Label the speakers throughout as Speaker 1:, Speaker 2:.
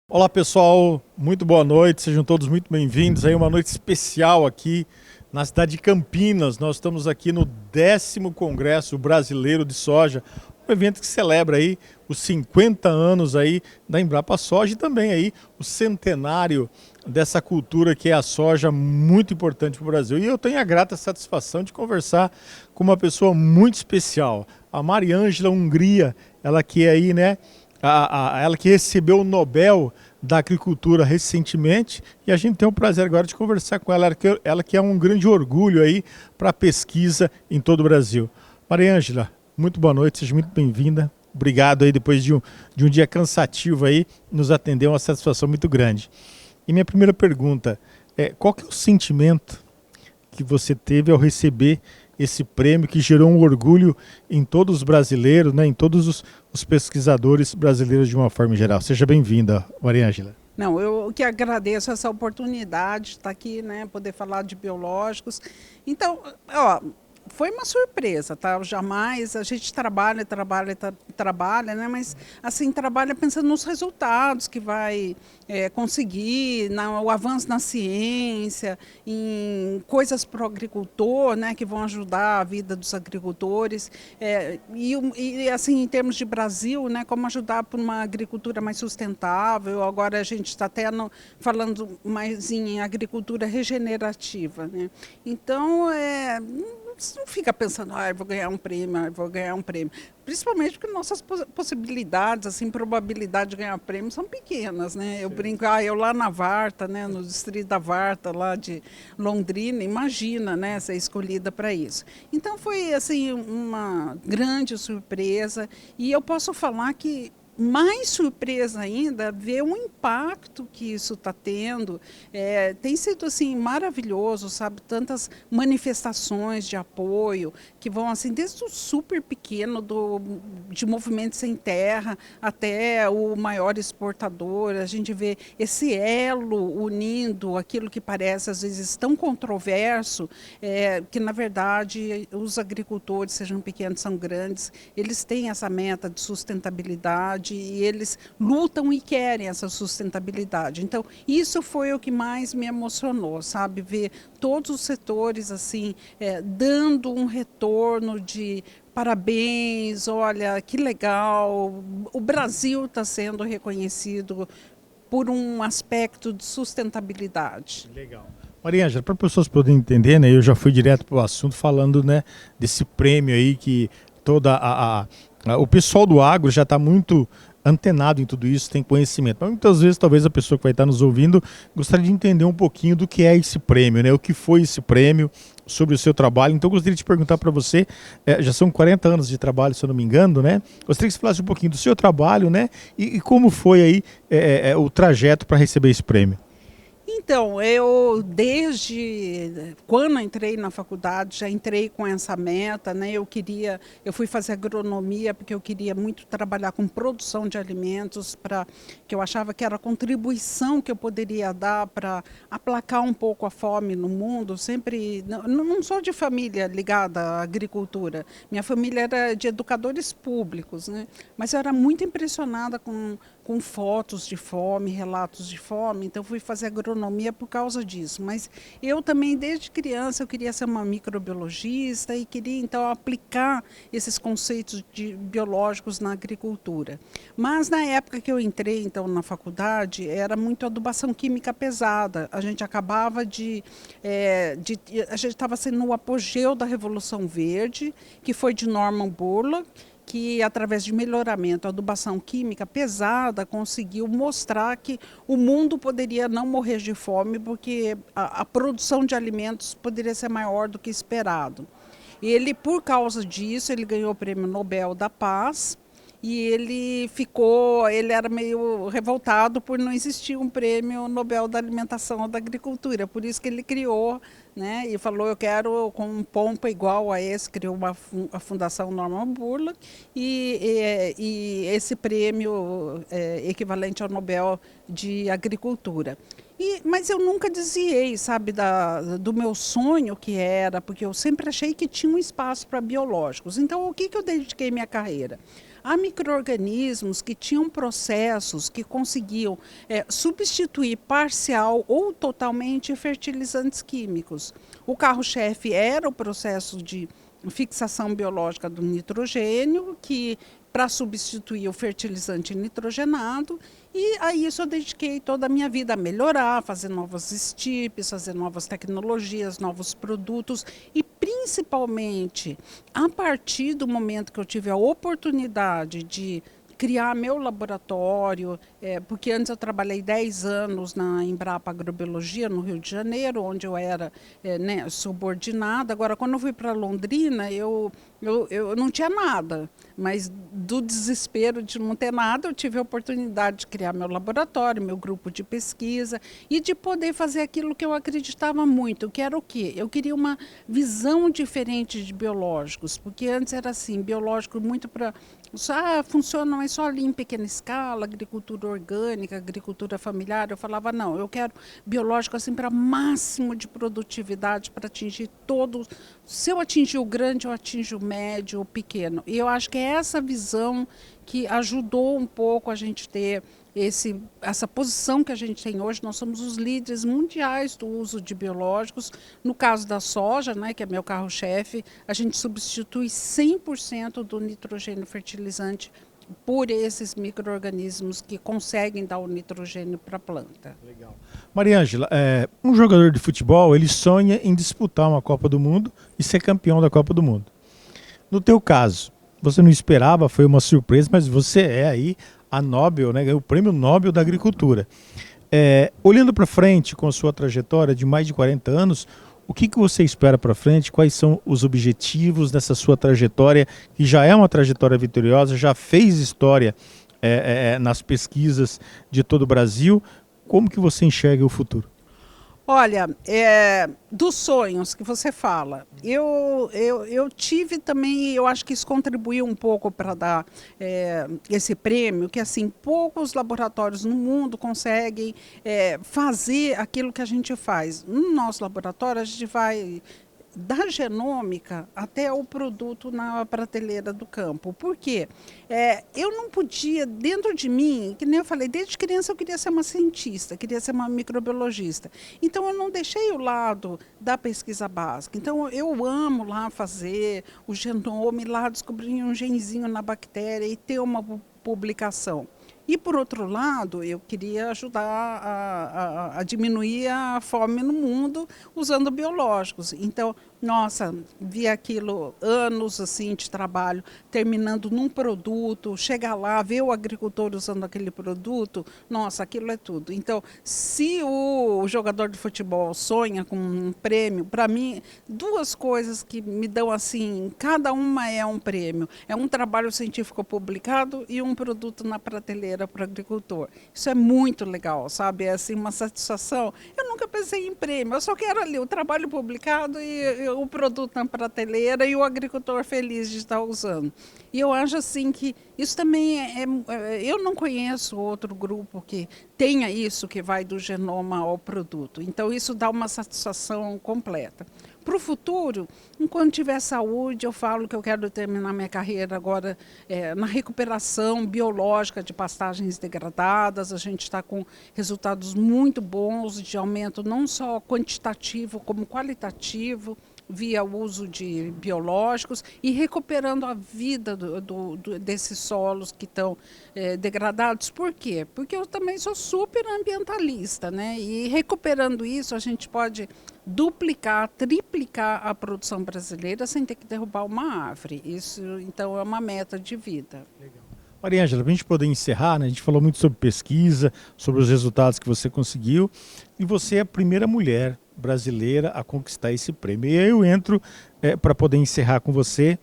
Speaker 1: Olá pessoal, muito boa noite, sejam todos muito bem-vindos. Aí uma noite especial aqui na cidade de Campinas. Nós estamos aqui no 10º Congresso Brasileiro de Soja, um evento que celebra aí os 50 anos aí da Embrapa Soja e também aí o centenário dessa cultura que é a soja, muito importante para o Brasil. E eu tenho a grata satisfação de conversar com uma pessoa muito especial, a Mariângela Hungria, ela que é aí, né? Ela que recebeu o Nobel da Agricultura recentemente, e a gente tem o prazer agora de conversar com ela, ela que é um grande orgulho aí para a pesquisa em todo o Brasil. Mariângela, muito boa noite, seja muito bem-vinda. Obrigado aí, depois de um dia cansativo aí, nos atender, uma satisfação muito grande. E minha primeira pergunta é, qual que é o sentimento que você teve ao receber esse prêmio que gerou um orgulho em todos os brasileiros, né, em todos os pesquisadores brasileiros de uma forma geral? Seja bem-vinda, Mariângela.
Speaker 2: Não, eu que agradeço essa oportunidade de estar aqui, né, poder falar de biológicos. Então, ó, foi uma surpresa, tá? Jamais a gente trabalha, né? Mas assim trabalha pensando nos resultados que vai conseguir, o avanço na ciência, em coisas para o agricultor, né? Que vão ajudar a vida dos agricultores e assim em termos de Brasil, né? Como ajudar para uma agricultura mais sustentável. Agora a gente está até falando mais em agricultura regenerativa, né? Então você não fica pensando, vou ganhar um prêmio, vou ganhar um prêmio. Principalmente porque nossas possibilidades, assim, probabilidade de ganhar prêmio são pequenas, né? Eu brinco, eu lá na Varta, né, no distrito da Varta, lá de Londrina, imagina, né, ser escolhida para isso. Então foi, assim, uma grande surpresa e eu posso falar que mais surpresa ainda ver o impacto que isso está tendo. Tem sido assim maravilhoso, sabe? Tantas manifestações de apoio que vão assim desde o super pequeno de Movimento Sem Terra até o maior exportador. A gente vê esse elo unindo aquilo que parece às vezes tão controverso, que na verdade os agricultores, sejam pequenos, são grandes, eles têm essa meta de sustentabilidade e eles lutam e querem essa sustentabilidade. Então, isso foi o que mais me emocionou, sabe? Ver todos os setores assim dando um retorno de parabéns, olha, que legal, o Brasil está sendo reconhecido por um aspecto de sustentabilidade.
Speaker 1: Legal. Mariângela, para as pessoas poderem entender, né, eu já fui direto para o assunto falando, né, desse prêmio aí que toda o pessoal do agro já está muito antenado em tudo isso, tem conhecimento. Mas muitas vezes, talvez a pessoa que vai estar nos ouvindo gostaria de entender um pouquinho do que é esse prêmio, né? O que foi esse prêmio, sobre o seu trabalho. Então, eu gostaria de perguntar para você, já são 40 anos de trabalho, se eu não me engano, né? Gostaria que você falasse um pouquinho do seu trabalho, né? E como foi aí o trajeto para receber esse prêmio.
Speaker 2: Então, eu desde quando entrei na faculdade já entrei com essa meta, né? Eu fui fazer agronomia porque eu queria muito trabalhar com produção de alimentos, que eu achava que era a contribuição que eu poderia dar para aplacar um pouco a fome no mundo. Sempre não sou de família ligada à agricultura, minha família era de educadores públicos, né? Mas eu era muito impressionada com fotos de fome, relatos de fome, então fui fazer agronomia por causa disso. Mas eu também, desde criança, eu queria ser uma microbiologista e queria, então, aplicar esses conceitos biológicos na agricultura. Mas, na época que eu entrei, então, na faculdade, era muito adubação química pesada. A gente acabava a gente estava sendo no apogeu da Revolução Verde, que foi de Norman Borlaug, que através de melhoramento, adubação química pesada, conseguiu mostrar que o mundo poderia não morrer de fome, porque a produção de alimentos poderia ser maior do que esperado. Ele, por causa disso, ele ganhou o Prêmio Nobel da Paz, e ele era meio revoltado por não existir um Prêmio Nobel da Alimentação ou da Agricultura, por isso que ele criou né? E falou, eu quero com um pompa igual a esse, criou a Fundação Norman Burla, e esse prêmio equivalente ao Nobel de Agricultura. Mas eu nunca desviei, sabe, do meu sonho que era, porque eu sempre achei que tinha um espaço para biológicos. Então, o que eu dediquei minha carreira? Há micro-organismos que tinham processos que conseguiam substituir parcial ou totalmente fertilizantes químicos. O carro-chefe era o processo de fixação biológica do nitrogênio, que para substituir o fertilizante nitrogenado, e a isso eu dediquei toda a minha vida a melhorar, fazer novas estirpes, fazer novas tecnologias, novos produtos, e principalmente a partir do momento que eu tive a oportunidade de criar meu laboratório, porque antes eu trabalhei 10 anos na Embrapa Agrobiologia, no Rio de Janeiro, onde eu era né, subordinada. Agora, quando eu fui para Londrina, eu não tinha nada, mas do desespero de não ter nada, eu tive a oportunidade de criar meu laboratório, meu grupo de pesquisa e de poder fazer aquilo que eu acreditava muito, que era o quê? Eu queria uma visão diferente de biológicos, porque antes era assim, biológico muito para... funciona, mas só ali em pequena escala, agricultura orgânica, agricultura familiar. Eu falava, não, eu quero biológico assim para máximo de produtividade, para atingir todos. Se eu atingir o grande, eu atinjo o médio, o pequeno. E eu acho que é essa visão que ajudou um pouco a gente ter essa posição que a gente tem hoje. Nós somos os líderes mundiais do uso de biológicos. No caso da soja, né, que é meu carro-chefe, a gente substitui 100% do nitrogênio fertilizante por esses micro-organismos que conseguem dar o nitrogênio para a planta.
Speaker 1: Legal. Mariângela, um jogador de futebol, ele sonha em disputar uma Copa do Mundo e ser campeão da Copa do Mundo. No teu caso, você não esperava, foi uma surpresa, mas você é aí a Nobel, né, o Prêmio Nobel da Agricultura. Olhando para frente com a sua trajetória de mais de 40 anos, o que você espera para frente? Quais são os objetivos dessa sua trajetória, que já é uma trajetória vitoriosa, já fez história nas pesquisas de todo o Brasil? Como que você enxerga o futuro?
Speaker 2: Olha, dos sonhos que você fala, eu tive também, eu acho que isso contribuiu um pouco para dar esse prêmio, que assim, poucos laboratórios no mundo conseguem fazer aquilo que a gente faz. No nosso laboratório, a gente vai da genômica até o produto na prateleira do campo. Por quê? Eu não podia, dentro de mim, que nem eu falei, desde criança eu queria ser uma cientista, queria ser uma microbiologista. Então eu não deixei o lado da pesquisa básica. Então eu amo lá fazer o genoma, lá descobrir um genzinho na bactéria e ter uma publicação. E, por outro lado, eu queria ajudar a diminuir a fome no mundo usando biológicos. Então, nossa, vi aquilo, anos assim de trabalho, terminando num produto, chegar lá, ver o agricultor usando aquele produto, nossa, aquilo é tudo. Então, se o jogador de futebol sonha com um prêmio, para mim, duas coisas que me dão assim, cada uma é um prêmio. É um trabalho científico publicado e um produto na prateleira para o agricultor. Isso é muito legal, sabe? É assim, uma satisfação. Eu nunca pensei em prêmio, eu só quero ali o trabalho publicado e o produto na prateleira e o agricultor feliz de estar usando. E eu acho assim que isso também eu não conheço outro grupo que tenha isso, que vai do genoma ao produto. Então isso dá uma satisfação completa. Para o futuro, enquanto tiver saúde, eu falo que eu quero terminar minha carreira agora na recuperação biológica de pastagens degradadas. A gente está com resultados muito bons de aumento não só quantitativo como qualitativo, via o uso de biológicos e recuperando a vida desses solos que estão degradados. Por quê? Porque eu também sou super ambientalista, né? E recuperando isso, a gente pode duplicar, triplicar a produção brasileira sem ter que derrubar uma árvore. Isso, então, é uma meta de vida.
Speaker 1: Legal. Mariângela, para a gente poder encerrar, né, a gente falou muito sobre pesquisa, sobre os resultados que você conseguiu, e você é a primeira mulher brasileira a conquistar esse prêmio. E aí eu entro para poder encerrar com você,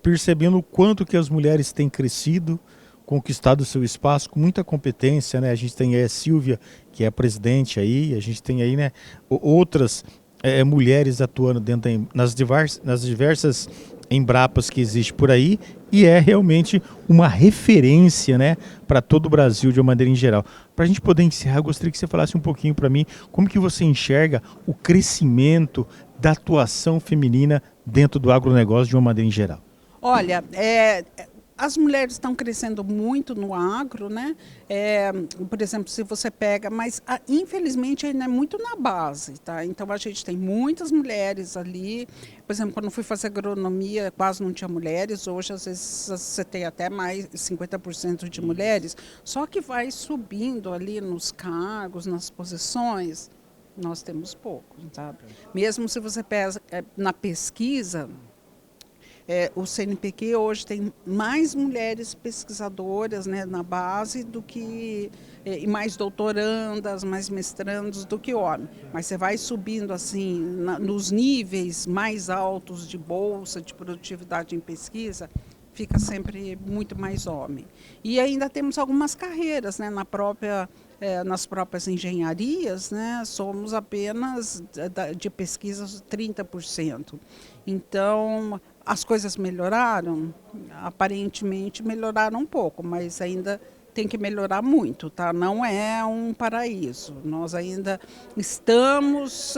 Speaker 1: percebendo o quanto que as mulheres têm crescido, conquistado o seu espaço com muita competência, né? A gente tem aí a Silvia, que é a presidente aí, a gente tem aí, né, outras mulheres atuando nas diversas Embrapas que existe por aí e é realmente uma referência, né, para todo o Brasil de uma maneira em geral. Para a gente poder encerrar, eu gostaria que você falasse um pouquinho para mim como que você enxerga o crescimento da atuação feminina dentro do agronegócio de uma maneira em geral.
Speaker 2: Olha, as mulheres estão crescendo muito no agro, né? Por exemplo, se você pega, mas infelizmente ainda é muito na base, tá? Então a gente tem muitas mulheres ali. Por exemplo, quando eu fui fazer agronomia, quase não tinha mulheres. Hoje, às vezes, você tem até mais 50% de mulheres. Só que vai subindo ali nos cargos, nas posições, nós temos pouco, sabe? Mesmo se você pega na pesquisa. O CNPq hoje tem mais mulheres pesquisadoras, né, na base do que e mais doutorandas, mais mestrandos do que homem. Mas você vai subindo assim nos níveis mais altos de bolsa, de produtividade em pesquisa, fica sempre muito mais homem. E ainda temos algumas carreiras, né, nas próprias engenharias, né, somos apenas de pesquisas 30%. Então, as coisas melhoraram? Aparentemente melhoraram um pouco, mas ainda tem que melhorar muito, tá? Não é um paraíso. Nós ainda estamos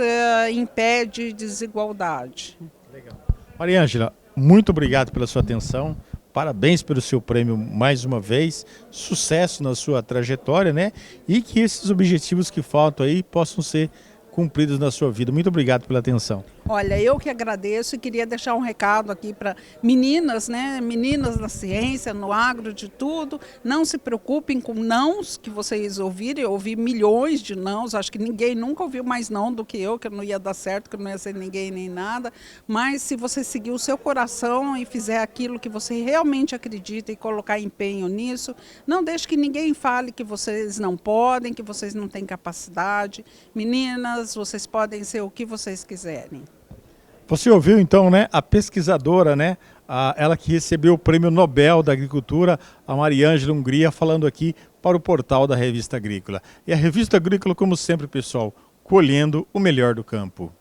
Speaker 2: em pé de desigualdade.
Speaker 1: Legal. Mariângela, muito obrigado pela sua atenção. Parabéns pelo seu prêmio mais uma vez. Sucesso na sua trajetória, né? E que esses objetivos que faltam aí possam ser cumpridos na sua vida. Muito obrigado pela atenção.
Speaker 2: Olha, eu que agradeço e queria deixar um recado aqui para meninas, né? Meninas da ciência, no agro, de tudo. Não se preocupem com nãos que vocês ouvirem. Eu ouvi milhões de nãos. Acho que ninguém nunca ouviu mais não do que eu não ia dar certo, que eu não ia ser ninguém nem nada. Mas se você seguir o seu coração e fizer aquilo que você realmente acredita e colocar empenho nisso, não deixe que ninguém fale que vocês não podem, que vocês não têm capacidade. Meninas, vocês podem ser o que vocês quiserem.
Speaker 1: Você ouviu então, né, a pesquisadora, né, ela que recebeu o Prêmio Nobel da Agricultura, a Mariângela Hungria, falando aqui para o portal da Revista Agrícola. E a Revista Agrícola, como sempre, pessoal, colhendo o melhor do campo.